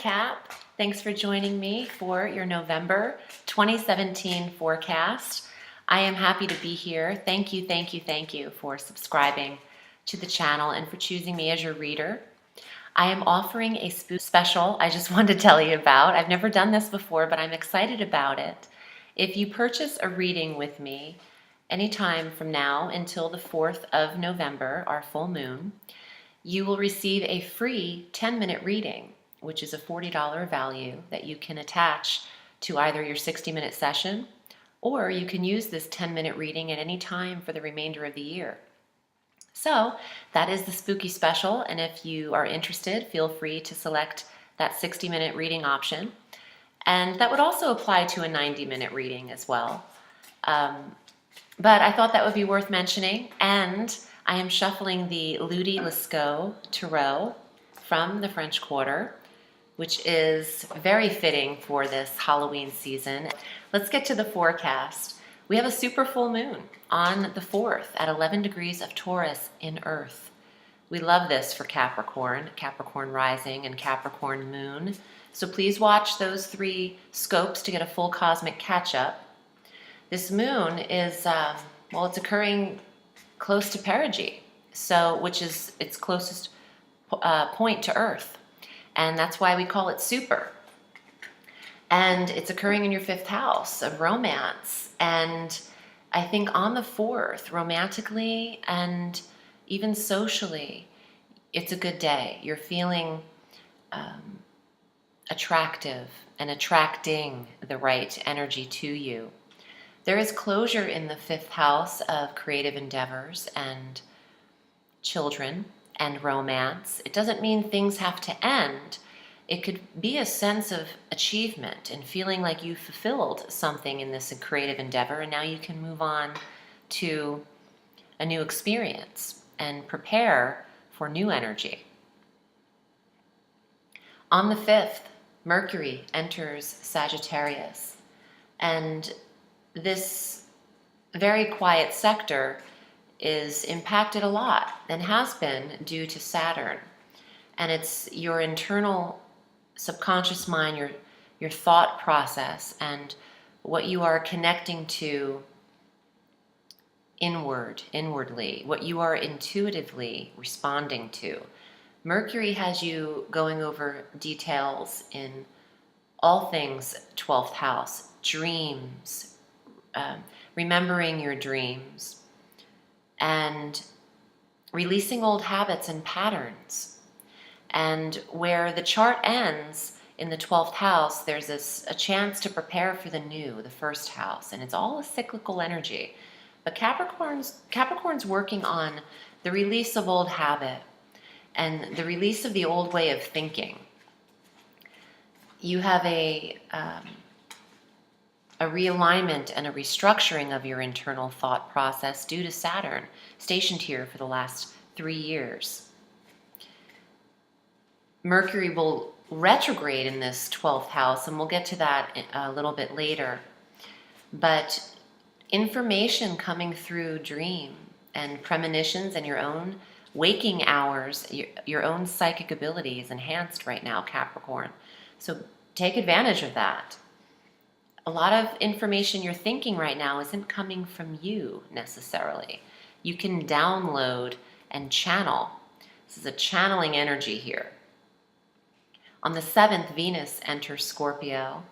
Cap. Thanks for joining me for your November 2017 forecast. I am happy to be here. Thank you for subscribing to the channel and for choosing me as your reader. I am offering a special I just wanted to tell you about. I've never done this before, but I'm excited about it. If you purchase a reading with me anytime from now until the 4th of November, our full moon, you will receive a free 10-minute reading, which is a $40 value that you can attach to either your 60-minute session, or you can use this 10-minute reading at any time for the remainder of the year. So that is the spooky special, and if you are interested, feel free to select that 60-minute reading option. And that would also apply to a 90-minute reading as well. But I thought that would be worth mentioning, and I am shuffling the Ludi Lescaut Tarot from the French Quarter, which is very fitting for this Halloween season. Let's get to the forecast. We have a super full moon on the 4th at 11 degrees of Taurus in Earth. We love this for Capricorn, Capricorn rising and Capricorn moon. So please watch those 3 scopes to get a full cosmic catch-up. This moon is, well, it's occurring close to perigee, which is its closest point to Earth. And that's why we call it super. And it's occurring in your 5th house of romance. And I think on the 4th, romantically and even socially, it's a good day. You're feeling attractive and attracting the right energy to you. There is closure in the 5th house of creative endeavors and children and romance. It doesn't mean things have to end. It could be a sense of achievement and feeling like you fulfilled something in this creative endeavor, and now you can move on to a new experience and prepare for new energy. On the 5th, Mercury enters Sagittarius, and this very quiet sector is impacted a lot and has been due to Saturn. And it's your internal subconscious mind, your thought process, and what you are connecting to inwardly, what you are intuitively responding to. Mercury has you going over details in all things 12th house, dreams, remembering your dreams, and releasing old habits and patterns. And where the chart ends in the 12th house, there's a chance to prepare for the new, the 1st house, and it's all a cyclical energy. But Capricorn's working on the release of old habit and the release of the old way of thinking. You have a realignment and a restructuring of your internal thought process due to Saturn, stationed here for the last 3 years. Mercury will retrograde in this 12th house, and we'll get to that a little bit later. But information coming through dream and premonitions and your own waking hours, your own psychic abilities enhanced right now, Capricorn. So take advantage of that. A lot of information you're thinking right now isn't coming from you necessarily. You can download and channel. This is a channeling energy here. On the 7th, Venus enters Scorpio,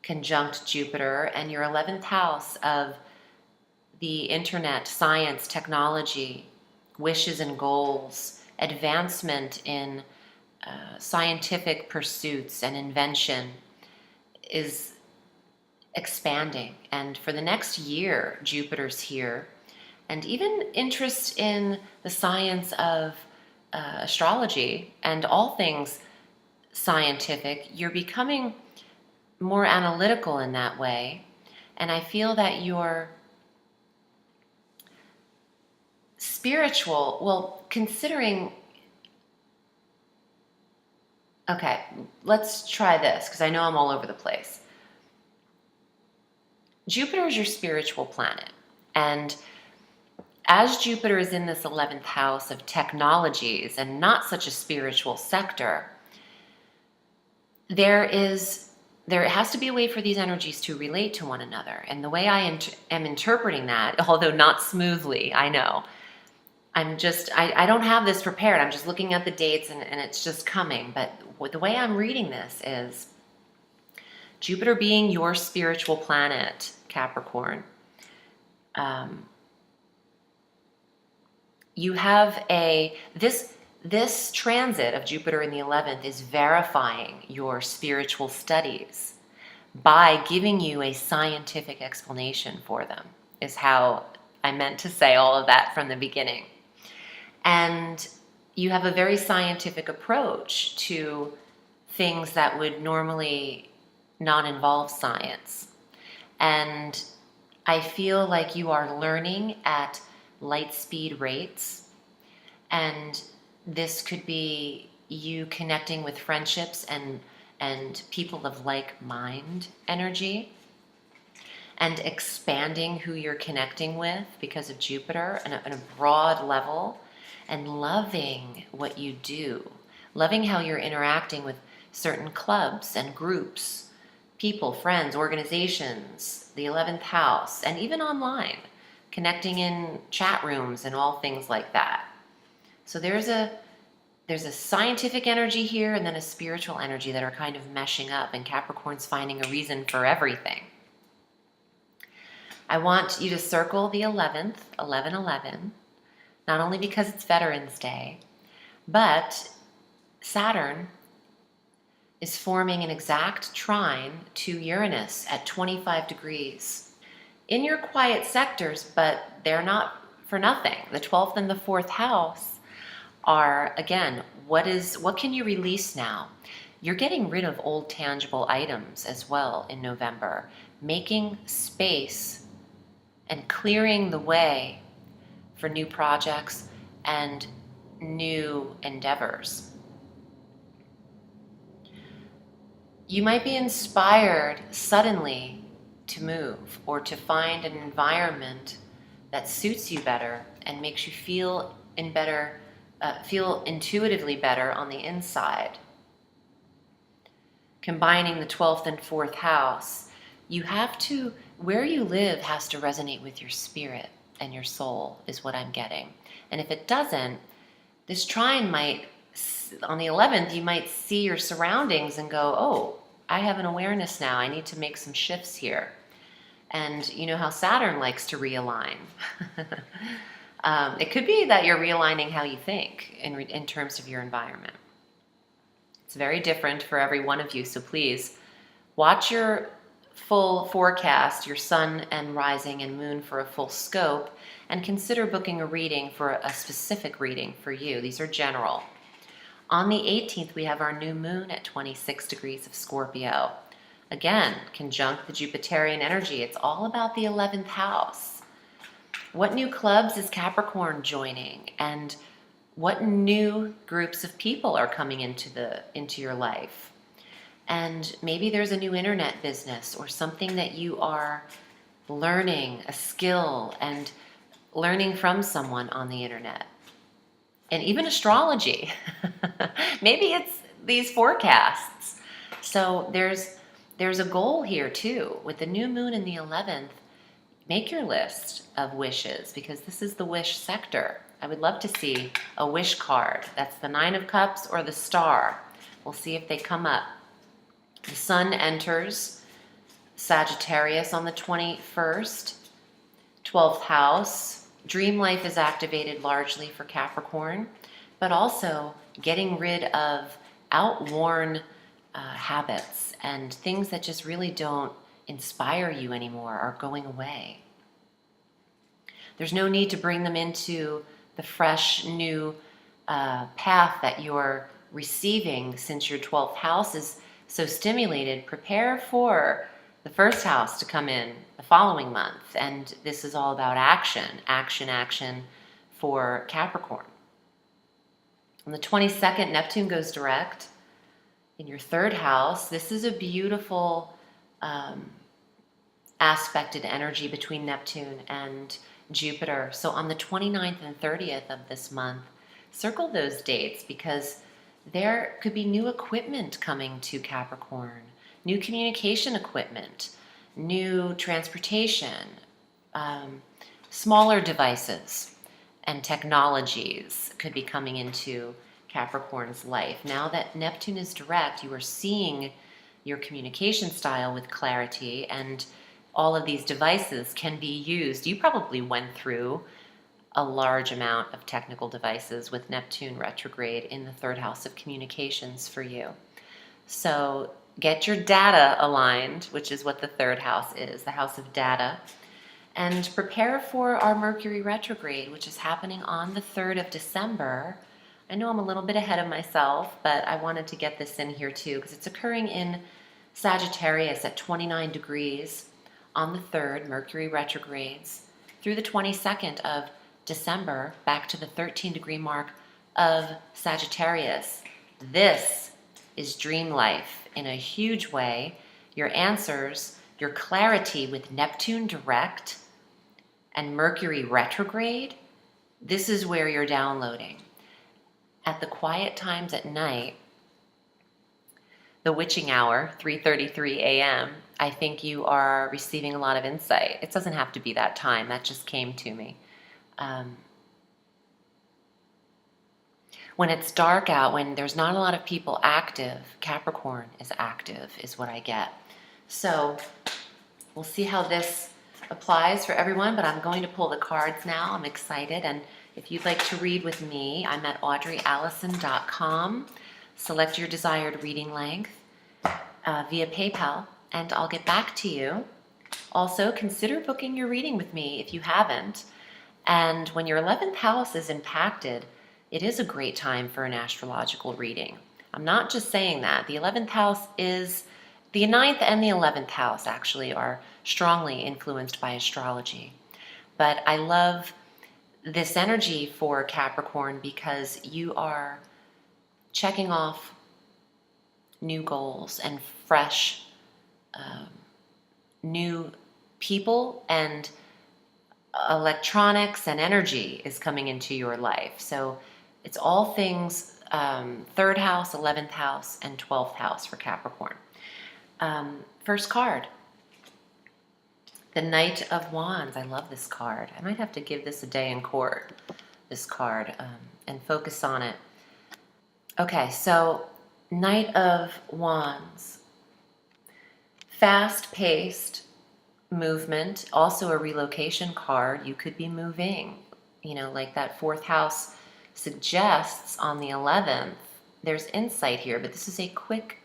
conjunct Jupiter, and your 11th house of the internet, science, technology, wishes and goals, advancement in scientific pursuits and invention is expanding. And for the next year, Jupiter's here. And even interest in the science of astrology and all things scientific, you're becoming more analytical in that way. And I feel that your spiritual, well, considering, okay, let's try this because I know I'm all over the place. Jupiter is your spiritual planet, and as Jupiter is in this 11th house of technologies and not such a spiritual sector, there has to be a way for these energies to relate to one another. And the way I am interpreting that, although not smoothly, I know, I don't have this prepared. I'm just looking at the dates and it's just coming. But the way I'm reading this is Jupiter being your spiritual planet, Capricorn. You have this transit of Jupiter in the 11th is verifying your spiritual studies by giving you a scientific explanation for them, is how I meant to say all of that from the beginning. And you have a very scientific approach to things that would normally not involve science. And I feel like you are learning at light speed rates. And this could be you connecting with friendships and people of like mind energy, and expanding who you're connecting with because of Jupiter on a broad level, and loving what you do, loving how you're interacting with certain clubs and groups, people, friends, organizations, the 11th house, and even online, connecting in chat rooms and all things like that. So there's a scientific energy here and then a spiritual energy that are kind of meshing up, and Capricorn's finding a reason for everything. I want you to circle the 11th, 11/11, not only because it's Veterans Day, but Saturn is forming an exact trine to Uranus at 25 degrees. In your quiet sectors, but they're not for nothing. The 12th and the 4th house are, again, what can you release now? You're getting rid of old tangible items as well in November, making space and clearing the way for new projects and new endeavors. You might be inspired suddenly to move or to find an environment that suits you better and makes you feel intuitively better on the inside. Combining the 12th and 4th house, where you live has to resonate with your spirit and your soul, is what I'm getting. And if it doesn't, this trine might, on the 11th, you might see your surroundings and go, oh, I have an awareness now. I need to make some shifts here. And you know how Saturn likes to realign. It could be that you're realigning how you think in terms of your environment. It's very different for every one of you. So please watch your full forecast, your sun and rising and moon for a full scope, and consider booking a reading for a specific reading for you. These are general. On the 18th, we have our new moon at 26 degrees of Scorpio. Again, conjunct the Jupiterian energy. It's all about the 11th house. What new clubs is Capricorn joining? And what new groups of people are coming into your life? And maybe there's a new internet business or something that you are learning, a skill, and learning from someone on the internet. And even astrology. Maybe it's these forecasts. So there's a goal here too. With the new moon in the 11th, make your list of wishes, because this is the wish sector. I would love to see a wish card. That's the 9 of Cups or the star. We'll see if they come up. The sun enters Sagittarius on the 21st, 12th house. Dream life is activated largely for Capricorn, but also getting rid of outworn habits and things that just really don't inspire you anymore are going away. There's no need to bring them into the fresh new path that you're receiving, since your 12th house is so stimulated. Prepare for the first house to come in the following month. And this is all about action, action, action for Capricorn. On the 22nd, Neptune goes direct in your 3rd house. This is a beautiful aspected energy between Neptune and Jupiter. So on the 29th and 30th of this month, circle those dates, because There could be new equipment coming to Capricorn, new communication equipment, new transportation, smaller devices and technologies could be coming into Capricorn's life. Now that Neptune is direct, you are seeing your communication style with clarity, and all of these devices can be used. You probably went through a large amount of technical devices with Neptune retrograde in the third house of communications for you. So get your data aligned, which is what the third house is, the house of data, and prepare for our Mercury retrograde, which is happening on the 3rd of December. I know I'm a little bit ahead of myself, but I wanted to get this in here too, because it's occurring in Sagittarius at 29 degrees on the 3rd, Mercury retrogrades, through the 22nd of December, back to the 13-degree mark of Sagittarius. This is dream life in a huge way. Your answers, your clarity with Neptune direct and Mercury retrograde, this is where you're downloading. At the quiet times at night, the witching hour, 3:33 a.m., I think you are receiving a lot of insight. It doesn't have to be that time. That just came to me. When it's dark out, when there's not a lot of people active, Capricorn is active, is what I get. So we'll see how this applies for everyone, but I'm going to pull the cards now. I'm excited. And if you'd like to read with me, I'm at audreyalison.com. Select your desired reading length via PayPal, and I'll get back to you. Also, consider booking your reading with me if you haven't. And when your 11th house is impacted, it is a great time for an astrological reading. I'm not just saying that. The 11th house is, the 9th and the 11th house actually are strongly influenced by astrology. But I love this energy for Capricorn because you are checking off new goals and fresh new people, and electronics and energy is coming into your life. So it's all things 3rd house, 11th house, and 12th house for Capricorn. First card, the Knight of Wands. I love this card. I might have to give this a day in court, this card, and focus on it. Okay, so Knight of Wands, fast-paced movement, also a relocation card. You could be moving, like that 4th house suggests on the 11th. There's insight here, but this is a quick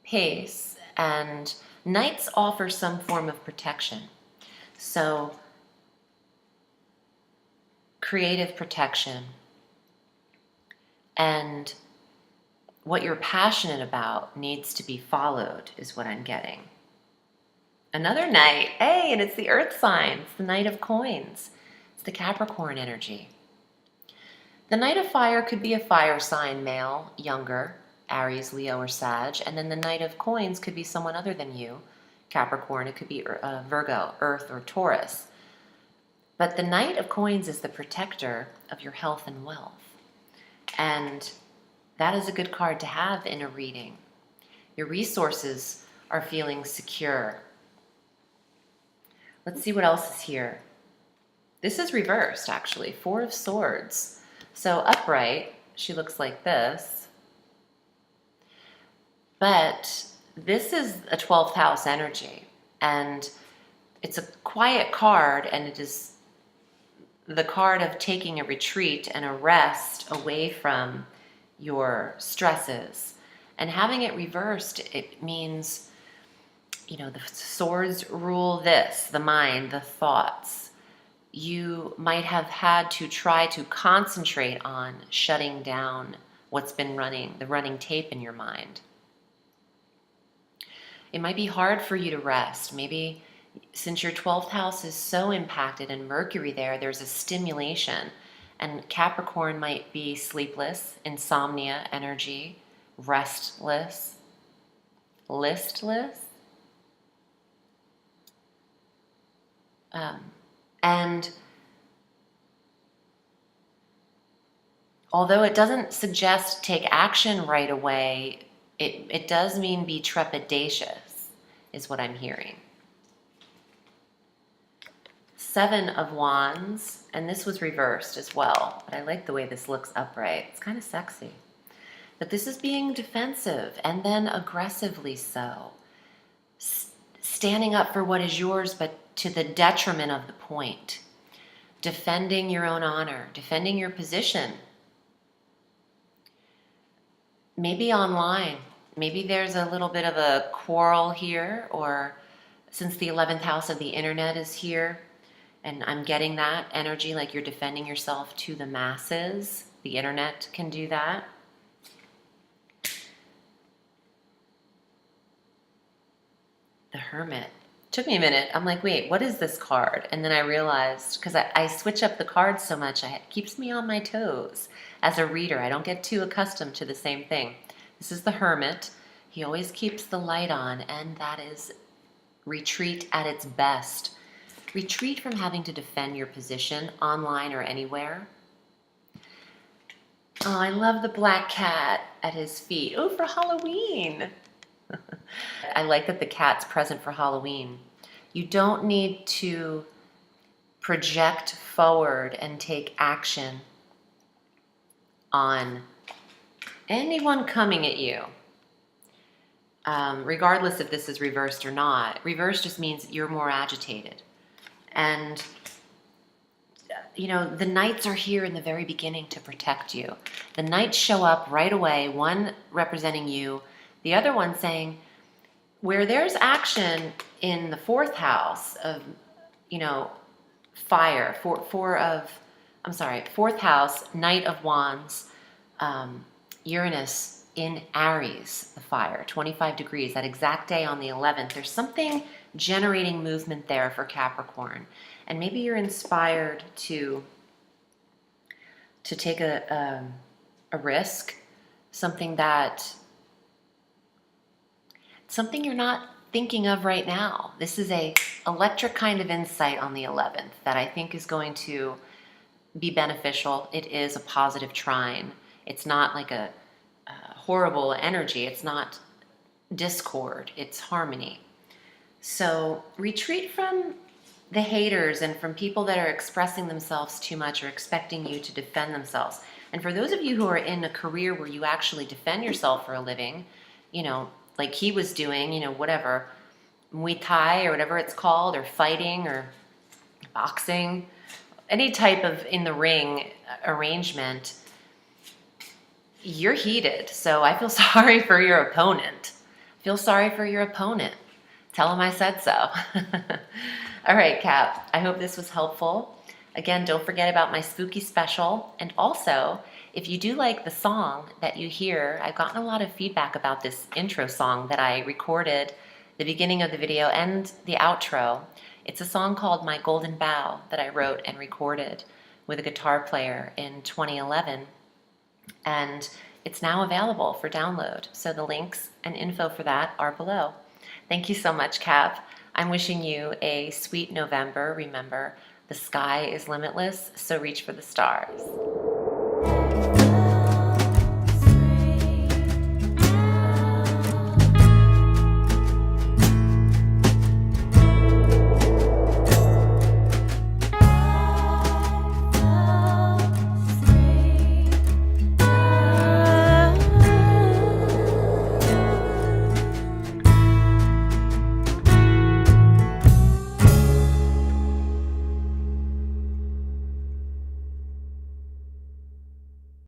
pace, and Knights offer some form of protection. So creative protection and what you're passionate about needs to be followed is what I'm getting. Another Knight, hey, and it's the Earth sign. It's the Knight of Coins. It's the Capricorn energy. The Knight of Fire could be a fire sign, male, younger, Aries, Leo, or Sag. And then the Knight of Coins could be someone other than you, Capricorn. It could be Virgo, Earth, or Taurus. But the Knight of Coins is the protector of your health and wealth. And that is a good card to have in a reading. Your resources are feeling secure. Let's see what else is here. This is reversed, actually. 4 of Swords. So upright, she looks like this. But this is a 12th house energy. And it's a quiet card, and it is the card of taking a retreat and a rest away from your stresses. And having it reversed, it means, the swords rule this, the mind, the thoughts. You might have had to try to concentrate on shutting down what's been running, the running tape in your mind. It might be hard for you to rest. Maybe since your 12th house is so impacted and Mercury there's a stimulation. And Capricorn might be sleepless, insomnia energy, restless, listless. And although it doesn't suggest take action right away, it does mean be trepidatious, is what I'm hearing. 7 of Wands, and this was reversed as well, but I like the way this looks upright. It's kind of sexy. But this is being defensive and then aggressively so. Standing up for what is yours, but to the detriment of the point. Defending your own honor, defending your position. Maybe online. Maybe there's a little bit of a quarrel here, or since the 11th house of the internet is here, and I'm getting that energy like you're defending yourself to the masses. The internet can do that. The Hermit. Took me a minute. I'm like, wait, what is this card? And then I realized, because I switch up the cards so much, it keeps me on my toes. As a reader, I don't get too accustomed to the same thing. This is the Hermit. He always keeps the light on, and that is retreat at its best. Retreat from having to defend your position online or anywhere. Oh, I love the black cat at his feet. Oh, for Halloween. I like that the cat's present for Halloween. You don't need to project forward and take action on anyone coming at you. Regardless if this is reversed or not. Reversed just means you're more agitated. And, you know, the knights are here in the very beginning to protect you. The knights show up right away, one representing you, the other one saying, where there's action in the 4th house of, you know, fire, 4th house, Knight of Wands, Uranus in Aries, the fire, 25 degrees, that exact day on the 11th. There's something generating movement there for Capricorn. And maybe you're inspired to take a risk, something you're not thinking of right now. This is a electric kind of insight on the 11th that I think is going to be beneficial. It is a positive trine. It's not like a horrible energy. It's not discord. It's harmony. So retreat from the haters and from people that are expressing themselves too much or expecting you to defend themselves. And for those of you who are in a career where you actually defend yourself for a living, you know, like he was doing, you know, whatever, Muay Thai or whatever it's called, or fighting or boxing, any type of in the ring arrangement, you're heated. So I feel sorry for your opponent. Feel sorry for your opponent. Tell him I said so. All right, Cap, I hope this was helpful. Again, don't forget about my spooky special. And also, if you do like the song that you hear, I've gotten a lot of feedback about this intro song that I recorded, the beginning of the video and the outro. It's a song called My Golden Bow that I wrote and recorded with a guitar player in 2011. And it's now available for download. So the links and info for that are below. Thank you so much, Cap. I'm wishing you a sweet November. Remember, the sky is limitless, so reach for the stars.